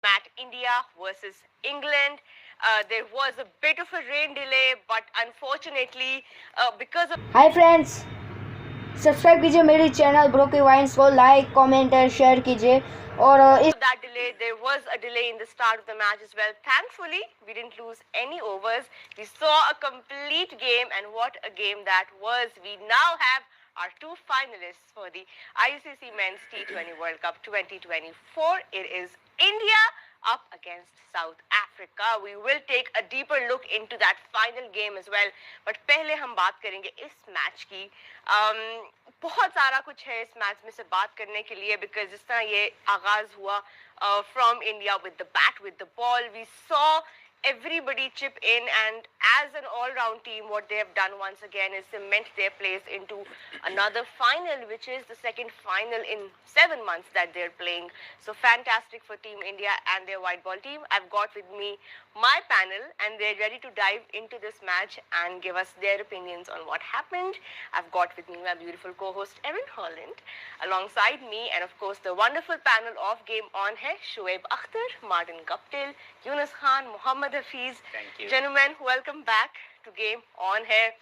match India versus England. There was a bit of a rain delay, but unfortunately, because of hi friends, subscribe कीजिए मेरे channel bro के wines को, like comment और share कीजिए। और इस that delay, there was a delay in the start of the match as well. Thankfully, we didn't lose any overs. We saw a complete game, and what a game that was. We now have our two finalists for the ICC Men's T20 World Cup 2024. It is India up against South Africa. We will take a deeper look into that final game as well. But पहले हम बात करेंगे इस match की। बहुत सारा कुछ है इस मैच में से बात करने के लिए, because जिस तरह ये आगाज हुआ from India with the bat, with the ball, we saw everybody chip in, and as an all-round team, what they have done once again is cement their place into another final, which is the second final in 7 months that they're playing. So fantastic for Team India and their white ball team. I've got with me my panel, and they're ready to dive into this match and give us their opinions on what happened. I've got with me my beautiful co-host Erin Holland, alongside me, and of course the wonderful panel of Game On hai, Shoaib Akhtar, Martin Guptill, Yunus Khan, Muhammad Hafiz. Thank you. Gentlemen, welcome back to Game On Hai.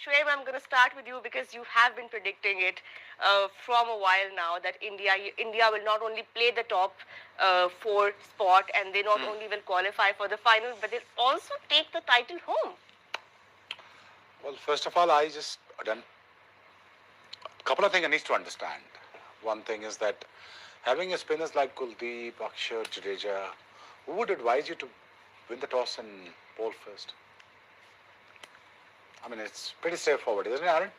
Shoaib, I'm going to start with you because you have been predicting it from a while now that India will not only play the top 4 spot, and they not only will qualify for the final, but they'll also take the title home. Well, first of all, a couple of things I need to understand. One thing is that having a spinners like Kuldeep, Akshar, Jadeja, who would advise you to win the toss and bowl first? I mean, it's pretty straightforward, isn't it, Aaron?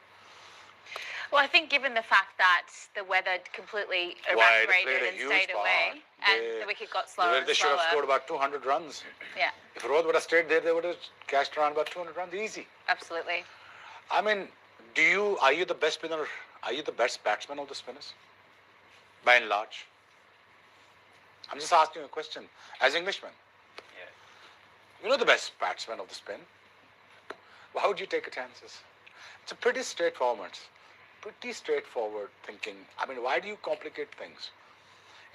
Well, I think given the fact that the weather completely evaporated and stayed away, and the wicket got slower and They should slower. have scored about 200 runs. Yeah, If Rohit would have stayed there, they would have cashed around about 200 runs easy. absolutely. I mean, are you the best spinner? Are you the best batsman of the spinners? By and large. I'm just asking you a question. As Englishmen, you know the best batsman of the spin. Why would you take a chances? It's a pretty straightforward thinking. I mean, why do you complicate things?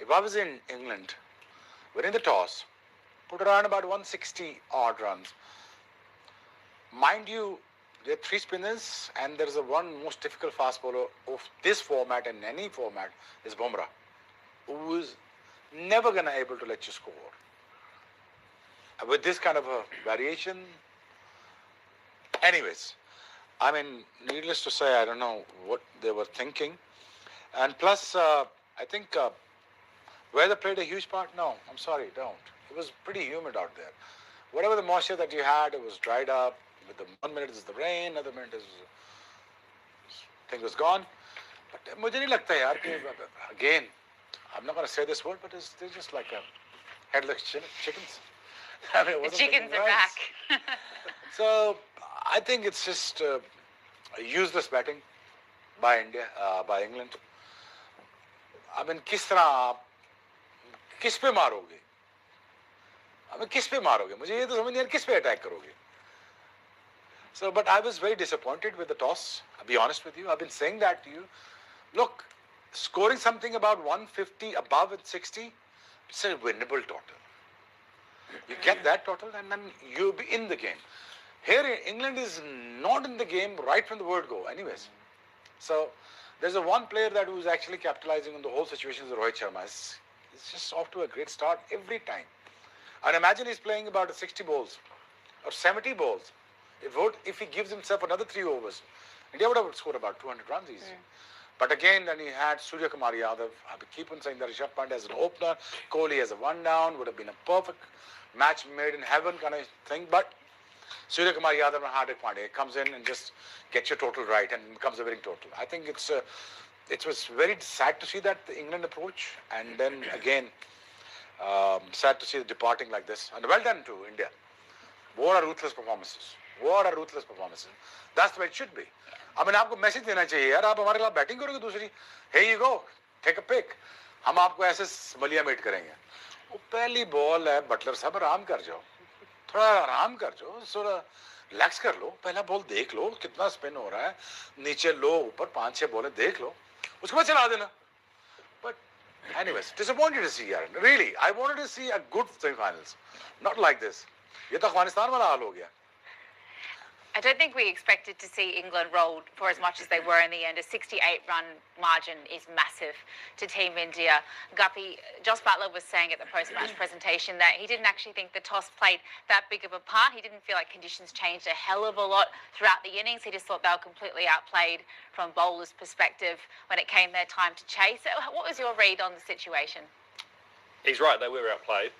If I was in England, winning the toss, put around about 160 odd runs. Mind you, there are 3 spinners, and there is a one most difficult fast bowler of this format and any format is Bumrah, who is never going to able to let you score. With this kind of a variation, anyways, I mean, needless to say, I don't know what they were thinking. And plus, I think weather played a huge part. No, I'm sorry, don't. It was pretty humid out there. Whatever the moisture that you had, it was dried up. With the 1 minute is the rain, another minute is thing was gone. But मुझे नहीं लगता यार कि again, I'm not going to say this word, but they're just like headless chickens. I mean, The chickens are back. So I think it's just useless batting by India, by England. I mean, किस पे मारोगे? I mean, किस पे मारोगे? मुझे ये तो समझ नहीं आ रहा किस पे अटैक करोगे? So, but I was very disappointed with the toss. I'll be honest with you. I've been saying that to you. Look, scoring something about 150 above at 60, it's a winnable total. You get that total and then you'll be in the game. Here, England is not in the game right from the word go anyways. So, there's a one player that who's actually capitalizing on the whole situation is Rohit Sharma. It's just off to a great start every time. And imagine he's playing about 60 balls or 70 balls. If he gives himself another 3 overs, India would have scored about 200 runs easy. But again, then he had Surya Kumar Yadav. I keep on saying that Rishabh Pant as an opener, Kohli as a 1-down, would have been a perfect match made in heaven kind of thing. But Surya Kumar Yadav and Hardik Pandya comes in and just gets your total right and becomes a winning total. I think it was very sad to see that the England approach, and then again sad to see the departing like this. And well done to India. What a ruthless performances. That's the way it should be. I mean, आपको message देना चाहिए यार, आप हमारे खिलाफ batting करोगे दूसरी, here you go, take a pick. हम आपको ऐसे मलिया मेट करेंगे. वो पहली बॉल है, बटलर साहब आराम कर जाओ, थोड़ा आराम कर जाओ, थोड़ा रिलैक्स कर लो, पहला बॉल देख लो कितना स्पिन हो रहा है, नीचे लो ऊपर 5-6 बॉलें देख लो, उसके बाद चला देना. But Anyways, disappointed to see यार. Really, I wanted to see a good semi-finals, not like this. ये तो अफगानिस्तान वाला हाल हो गया. I don't think we expected to see England rolled for as much as they were in the end. A 68-run margin is massive to Team India. Guppy, Joss Butler was saying at the post-match presentation that he didn't actually think the toss played that big of a part. He didn't feel like conditions changed a hell of a lot throughout the innings. He just thought they were completely outplayed from bowlers' perspective when it came their time to chase. So what was your read on the situation? He's right, they were outplayed,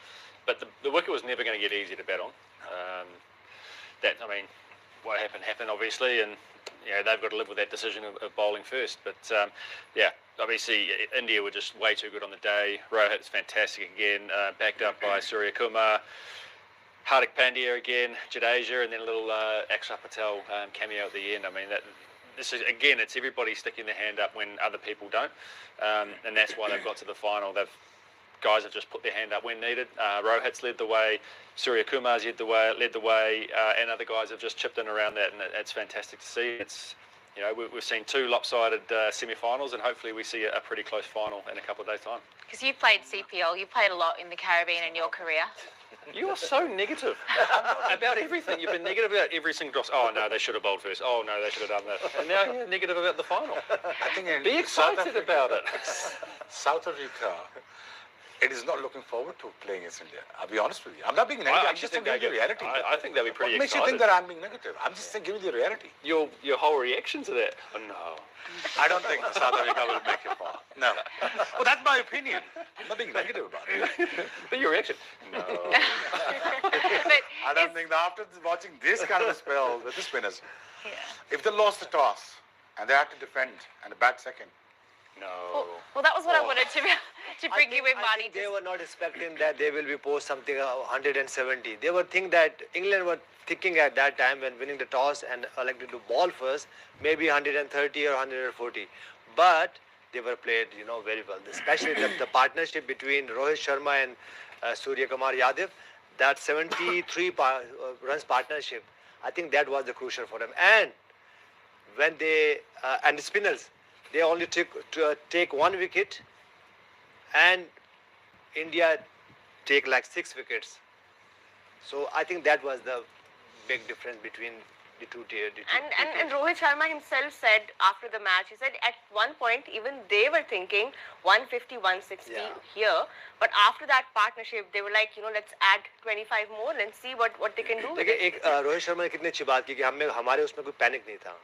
but the wicket was never going to get easy to bat on. What happened obviously, and they've got to live with that decision of bowling first. But obviously India were just way too good on the day. Rohit's fantastic again, backed up by Surya Kumar. Hardik Pandya again, Jadeja, and then a little Akshar Patel cameo at the end. This is again, it's everybody sticking their hand up when other people don't, and that's why they've got to the final. Guys have just put their hand up when needed. Rohit's led the way, Surya Kumar's led the way, and other guys have just chipped in around that, and it's fantastic to see. It's we've seen two lopsided semi-finals, and hopefully we see a pretty close final in a couple of days' time. Because you played CPL, you played a lot in the Caribbean in your career. You are so negative about everything. You've been negative about every single toss. Oh no, they should have bowled first. Oh no, they should have done that. And now you're negative about the final. I think be excited about it. South Africa. It is not looking forward to playing against India. I'll be honest with you. I'm not being negative. I'm just giving you the reality. I think they'll be pretty excited. What makes you think that I'm being negative? I'm just giving you the reality. Your whole reaction to that? Oh no. I don't think South Africa will make it far. No. Well, that's my opinion. I'm not being negative about it. But your reaction? No. I don't think that after watching this kind of a spell with the spinners, if they lost the toss and they had to defend and bat second, no. Well, that was what I wanted to bring you in, Marty. I think they were not expecting that they will be post something 170. They were thinking that England were thinking at that time when winning the toss and elected to ball first, maybe 130 or 140. But they were played, very well. Especially the partnership between Rohit Sharma and Surya Kumar Yadav, that 73 runs partnership, I think that was the crucial for them. And when they and the spinners, they only take 1 wicket, and India take like 6 wickets. So I think that was the big difference between the two teams. And Rohit Sharma himself said after the match, he said at one point even they were thinking 150, 160 here, but after that partnership they were like, let's add 25 more and see what they can do. देखिए रोहित शर्मा ने कितनी अच्छी बात की कि हमारे उसमें कोई पैनिक नहीं था.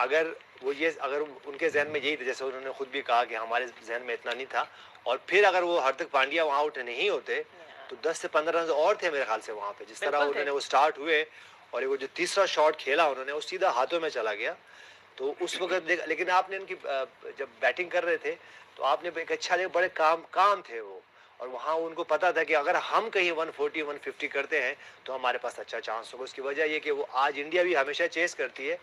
अगर उनके जहन में यही था, जैसे उन्होंने खुद भी कहा कि हमारे जहन में इतना नहीं था, और फिर अगर वो हार्दिक पांड्या वहाँ आउट नहीं होते तो 10 से 15 रन और थे मेरे ख्याल से वहाँ पे. जिस तरह उन्होंने वो स्टार्ट हुए और वो जो तीसरा शॉट खेला उन्होंने, वो सीधा हाथों में चला गया. तो उस वक्त लेकिन आपने इनकी जब बैटिंग कर रहे थे तो आपने एक अच्छा देखा, बड़े काम थे वो, और वहाँ उनको पता था कि अगर हम कहीं 140 150 करते हैं तो हमारे पास अच्छा चांस होगा. उसकी वजह ये कि वो आज इंडिया भी हमेशा चेस करती है,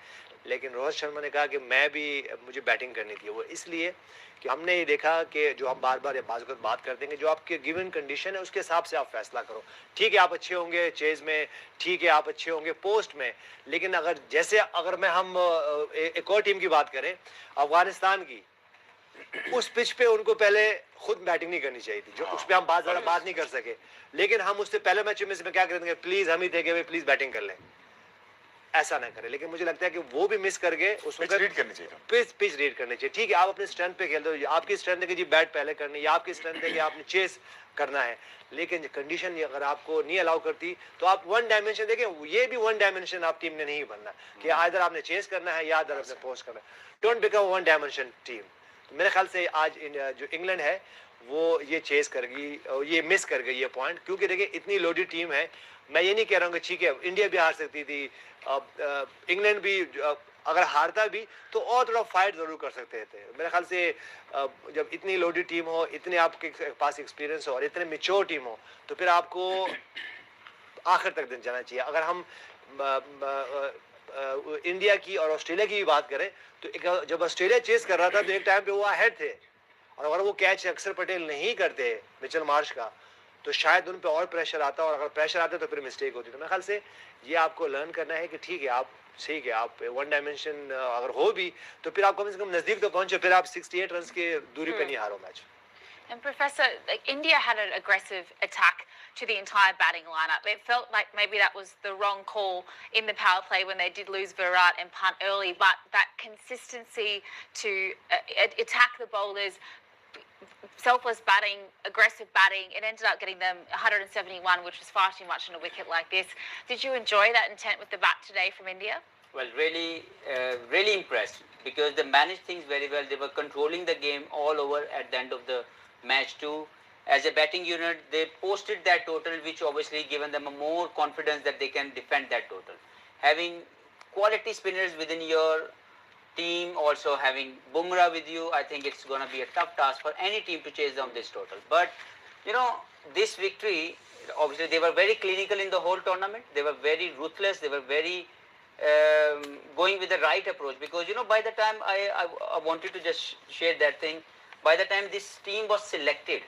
लेकिन रोहित शर्मा ने कहा कि मुझे बैटिंग करनी थी. वो इसलिए कि हमने ये देखा कि जो हम बार बार बात करते हैं कि जो आपके गिवन कंडीशन है उसके हिसाब से आप फैसला करो. ठीक है आप अच्छे होंगे चेज में, ठीक है आप अच्छे होंगे पोस्ट में, लेकिन अगर हम एक और टीम की बात करें, अफगानिस्तान की, उस पिच पे उनको पहले खुद बैटिंग नहीं करनी चाहिए थी, जो उस पर हम ज़्यादा बात नहीं कर सके, लेकिन हम उससे पहले मैच में क्या करेंगे, प्लीज हम ही थे कि प्लीज बैटिंग कर लें, ऐसा ना करें. लेकिन मुझे लगता है कि वो भी मिस कर गए. उसमें पिच रीड करनी चाहिए, पिच रीड करनी चाहिए. ठीक है आप अपने स्ट्रेंथ पे खेल दो, आपकी स्ट्रेंथ है कि जी बैट पहले करनी, या आपकी स्ट्रेंथ है कि आपने चेस करना है, लेकिन कंडीशन अगर आपको नहीं अलाउ करती तो आप वन डायमेंशन देखें, ये भी वन डायमेंशन आप टीम ने नहीं बनना कि आइदर आपने चेस करना है या आपने पोस्ट करना है. Don't become one dimension team. मेरे ख्याल से आज जो इंग्लैंड है वो ये चेस कर गई, ये मिस कर गई ये पॉइंट, क्योंकि देखिए इतनी लोडेड टीम है. मैं ये नहीं कह रहा हूँ कि ठीक है इंडिया भी हार सकती थी, इंग्लैंड भी अगर हारता भी तो और थोड़ा फाइट जरूर कर सकते थे. मेरे ख्याल से जब इतनी लोडेड टीम हो, इतने आपके पास एक्सपीरियंस हो और इतने मैच्योर टीम हो, तो फिर आपको आखिर तक दिन जाना चाहिए. अगर हम इंडिया की और ऑस्ट्रेलिया की भी बात करें तो जब ऑस्ट्रेलिया चेस कर रहा था तो एक टाइम पे वो अहेड थे, और अगर वो कैच अक्षर पटेल नहीं करते मिचेल मार्श का तो शायद उन पे और प्रेशर आता, और अगर प्रेशर आता तो फिर मिस्टेक होती. तो मेरे ख्याल से ये आपको लर्न करना है कि ठीक है आप ठीक है आप वन डायमेंशन अगर हो भी तो फिर आप कम से कम नजदीक तो पहुंचो, फिर आप 68 रन की दूरी पे नहीं हारो match. And Professor, like India had an aggressive attack to the entire batting lineup. It felt like maybe that was the wrong call in the power play when they did lose Virat and punt early, but that consistency to attack the bowlers, selfless batting, aggressive batting, it ended up getting them 171, which was far too much on a wicket like this. Did you enjoy that intent with the bat today from India? Well, really impressed because they managed things very well. They were controlling the game all over at the end of the match too. As a batting unit, they posted that total, which obviously given them a more confidence that they can defend that total. Having quality spinners within your team, also having Bumrah with you, I think it's going to be a tough task for any team to chase down this total. But, you know, this victory, obviously they were very clinical in the whole tournament. They were very ruthless. They were very going with the right approach because, you know, by the time I wanted to just share that thing, by the time this team was selected,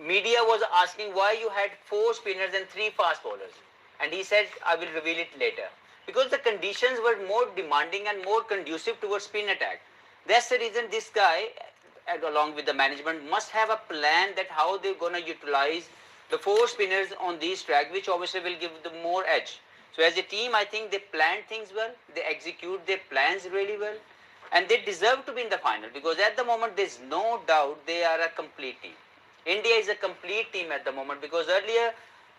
media was asking why you had 4 spinners and 3 fast bowlers. And he said, I will reveal it later. Because the conditions were more demanding and more conducive towards spin attack. That's the reason this guy, along with the management, must have a plan that how they're going to utilize the 4 spinners on these tracks, which obviously will give them more edge. So as a team, I think they planned things well, they execute their plans really well, and they deserve to be in the final because at the moment there's no doubt they are a complete team. India is a complete team at the moment because earlier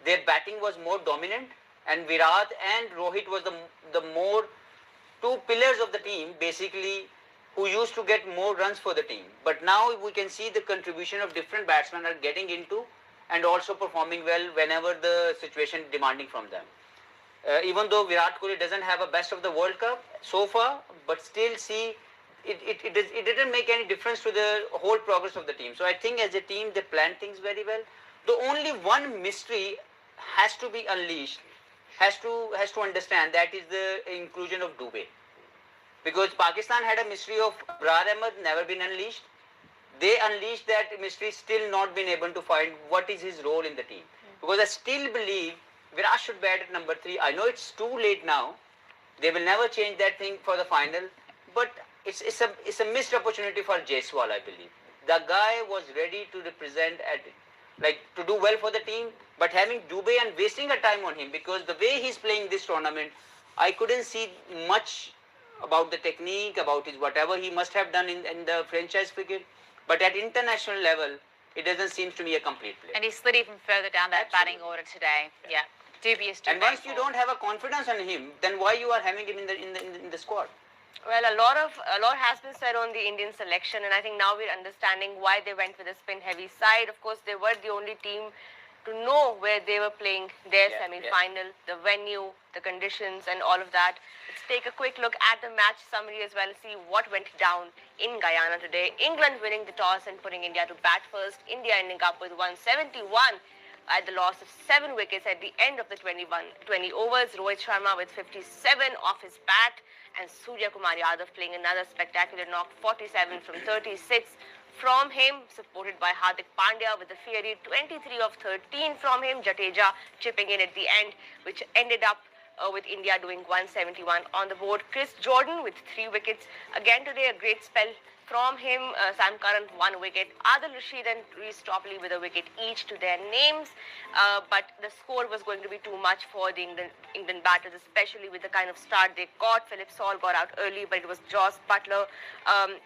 their batting was more dominant and Virat and Rohit was the more 2 pillars of the team basically who used to get more runs for the team. But now we can see the contribution of different batsmen are getting into and also performing well whenever the situation is demanding from them. Even though Virat Kohli doesn't have a best of the World Cup so far, but still see it didn't make any difference to the whole progress of the team. So I think as a team they planned things very well. The only one mystery has to be unleashed, has to understand, that is the inclusion of Dubey. Because Pakistan had a mystery of Abrar Ahmed never been unleashed. They unleashed that mystery, still not been able to find what is his role in the team. Because I still believe Virat should bat at number 3. I know it's too late now. They will never change that thing for the final. But it's a missed opportunity for Jaiswal, I believe. The guy was ready to represent to do well for the team. But having Dubey and wasting a time on him, because the way he's playing this tournament, I couldn't see much about the technique, about his whatever he must have done in the franchise cricket. But at international level, it doesn't seem to be a complete play. And he slid even further down that batting order today. Yeah, dubious. And once you don't have a confidence on him, then why you are having him in the squad? Well, a lot has been said on the Indian selection, and I think now we're understanding why they went with a spin-heavy side. Of course, they were the only team to know where they were playing their semi-final, the venue, the conditions, and all of that. Let's take a quick look at the match summary as well, see what went down in Guyana today. England winning the toss and putting India to bat first. India ending up with 171 at the loss of 7 wickets at the end of the 20 overs. Rohit Sharma with 57 off his bat, and Surya Kumar Yadav playing another spectacular knock, 47 from 36 from him, supported by Hardik Pandya with the fiery 23 of 13 from him. Jadeja chipping in at the end, which ended up with India doing 171 on the board. Chris Jordan with 3 wickets. Again today, a great spell from him. Sam Curran 1 wicket. Adil Rashid and Reece Topley with a wicket each to their names. But the score was going to be too much for the England batters, especially with the kind of start they got. Philip Saul got out early, but it was Joss Butler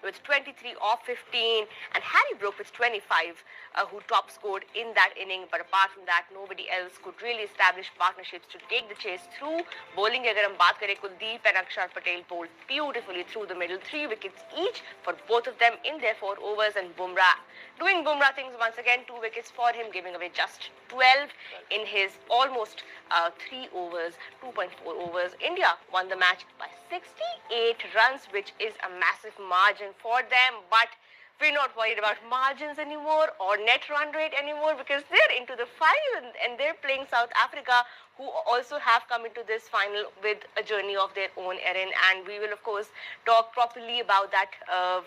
with 23 off 15, and Harry Brook with 25, who top scored in that inning. But apart from that, nobody else could really establish partnerships to take the chase through. Bowling, agar hum baat kare, Kuldeep and Akshar Patel bowled beautifully through the middle, 3 wickets each for both of them in their 4 overs, and Bumrah doing Bumrah things once again, 2 wickets for him, giving away just 12 in his almost 3 overs, 2.4 overs. India won the match by 68 runs, which is a massive margin for them, but we're not worried about margins anymore or net run rate anymore, because they're into the final and they're playing South Africa, who also have come into this final with a journey of their own errand. And we will, of course, talk properly about that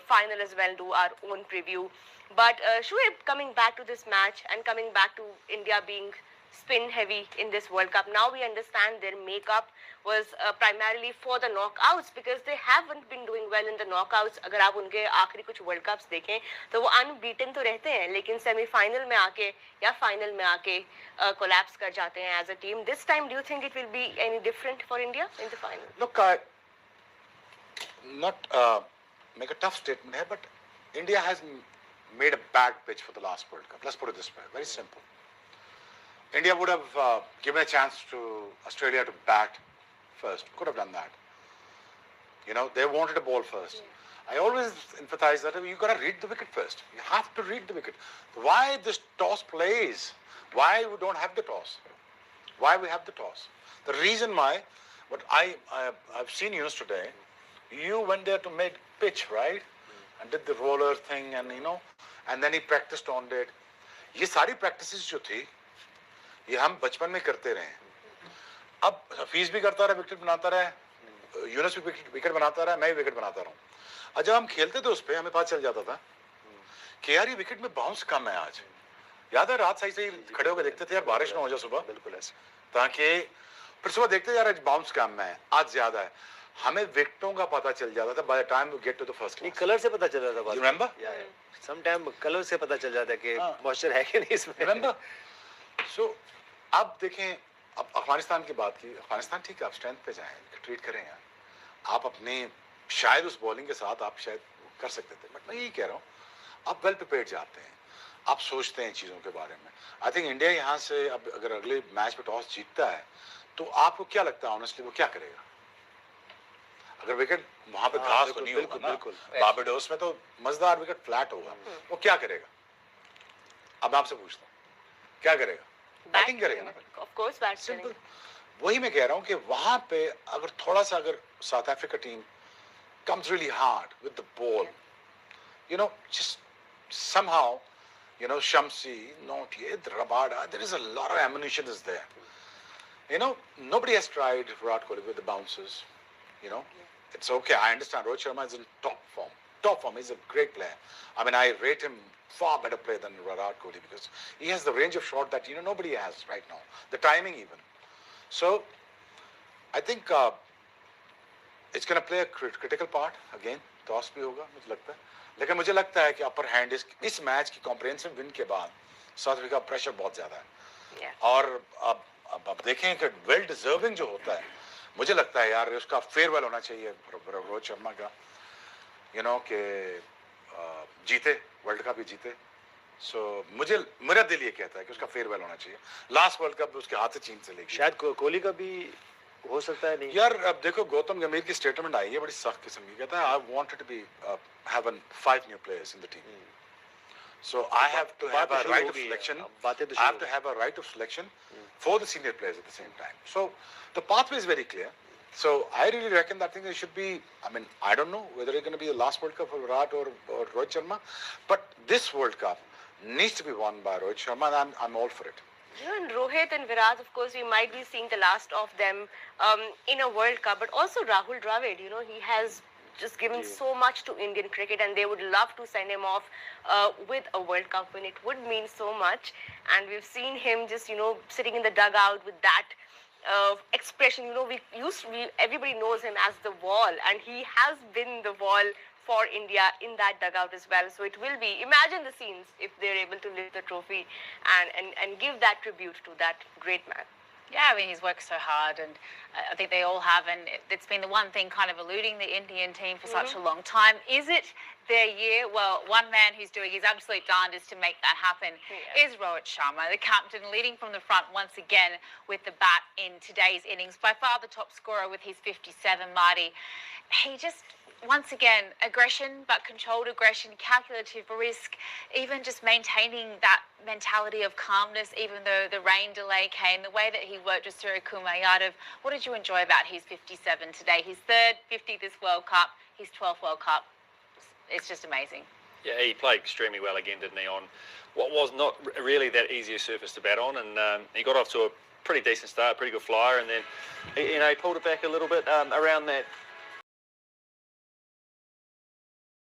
final as well, do our own preview. But Shoaib, coming back to this match and coming back to India being spin heavy in this World Cup. Now we understand their makeup was primarily for the knockouts because they haven't been doing well in the knockouts. अगर आप उनके आखिरी कुछ World Cups देखें तो वो unbeaten तो रहते हैं लेकिन semi-final में आके या final में आके collapse कर जाते हैं as a team. This time, do you think it will be any different for India in the final? Look, I not make a tough statement here, but India has made a bad pitch for the last World Cup. Let's put it this way, very simple. India would have given a chance to Australia to bat first. Could have done that. You know, they wanted a ball first. Yeah. I always empathize that you got to read the wicket first. You have to read the wicket. Why this toss plays? Why we don't have the toss? Why we have the toss? The reason why, what I've seen Yunus today, you went there to make pitch, right? And did the roller thing and, you know, and then he practiced on it. ये सारी practices जो थी, ये हम बचपन में करते रहे. अब हफीज भी करता रहा, विकेट बनाता रहा, यूनुस भी विकेट बनाता रहा, मैं भी विकेट बनाता रहा हूँ. और जब हम खेलते थे उस पे हमें पता चल जाता था कि यार ये विकेट में बाउंस कम है आज. याद है रात सही सही खड़े होकर देखते थे यार बारिश ना हो जाए सुबह. बिल्कुल ऐसे. ताकि फिर सुबह देखते यार आज बाउंस कम है, आज ज्यादा है. हमें विकेटों का पता चल जाता था by the time we get to the first class. Colour से पता चल जाता था. You remember? Some time colour से पता चल जाता है कि मॉइस्चर है कि नहीं इसमें. रिमेंबर? सो अब देखें, अब अफगानिस्तान की बात की. अफगानिस्तान ठीक है, आप स्ट्रेंथ पे जाएं, ट्रीट करें यार. आप अपने शायद उस बॉलिंग के साथ आप शायद कर सकते थे, बट मैं यही कह रहा हूँ आप वेल प्रिपेयर्ड जाते हैं, आप सोचते हैं चीज़ों के बारे में. आई थिंक इंडिया यहाँ से अब अगर अगले मैच में टॉस जीतता है तो आपको क्या लगता है ऑनेस्टली वो क्या करेगा? अगर विकेट वहां पे घास तो नहीं होगा ना, बारबाडोस में तो मजेदार विकेट फ्लैट होगा, वो क्या करेगा? अब मैं आपसे पूछता हूँ क्या करेगा? बैटिंग करेगा ना. Of course bat simple. वही मैं कह रहा हूँ कि वहां पे अगर थोड़ा सा अगर south Africa team comes really hard with the ball, you know, just somehow, you know, Shamsi, Nautiyed, Rabada, there is a lot of ammunition is there. You know, nobody has tried Virat Kohli with the bounces, you know. It's okay, I understand Rohit Sharma is in top form. Top form, he's a great player. I mean, I rate him far better player than Virat Kohli because he has the range of shot that, you know, nobody has right now. The timing even. So, I think it's going to play a critical part again. Toss भी होगा मुझे लगता है, लेकिन मुझे लगता है कि अपर हैंड इस मैच की कॉम्प्रिहेंसिव विन के बाद साउथ अफ्रीका प्रेशर बहुत ज्यादा है. और अब देखें कि वेल डिजर्विंग जो होता है, मुझे लगता है यार उसका फेयरवेल होना चाहिए रोहित शर्मा का. यू नो कि जीते वर्ल्ड कप भी जीते. सो मेरा दिल ये कहता है कि उसका फेयरवेल होना चाहिए. लास्ट वर्ल्ड कप उसके हाथ से चीन से लेके शायद कोहली का भी हो सकता है. नहीं यार, अब देखो गौतम गंभीर की स्टेटमेंट आई है बड़ी सख्त किस्म की. कहता है I wanted to be have 5 new players in the team. So I have to have a right of selection. I have to have a right of selection for the senior players at the same time. So the pathway is very clear. So I really reckon that thing should be. I mean, I don't know whether it's going to be the last World Cup for Virat or Rohit Sharma, but this World Cup needs to be won by Rohit Sharma, and I'm all for it. You know, and Rohit and Virat, of course, we might be seeing the last of them in a World Cup, but also Rahul Dravid. You know, he has just given so much to Indian cricket, and they would love to send him off with a World Cup win. It would mean so much, and we've seen him just, you know, sitting in the dugout with that expression. You know, everybody knows him as the wall, and he has been the wall for India in that dugout as well. So it will be, imagine the scenes if they're able to lift the trophy and give that tribute to that great man. Yeah, I mean, he's worked so hard, and I think they all have, and it's been the one thing kind of eluding the Indian team for such a long time. Is it their year? Well, one man who's doing his absolute darndest to make that happen is Rohit Sharma, the captain, leading from the front once again with the bat in today's innings. By far the top scorer with his 57, Marty. He just, once again, aggression, but controlled aggression, calculative risk, even just maintaining that mentality of calmness, even though the rain delay came, the way that he worked with Surya Kumar Yadav. What did you enjoy about his 57 today? His third 50 this World Cup, his 12th World Cup. It's just amazing. Yeah, he played extremely well again, didn't he, on what was not really that easier surface to bat on, and he got off to a pretty decent start, pretty good flyer, and then he pulled it back a little bit around that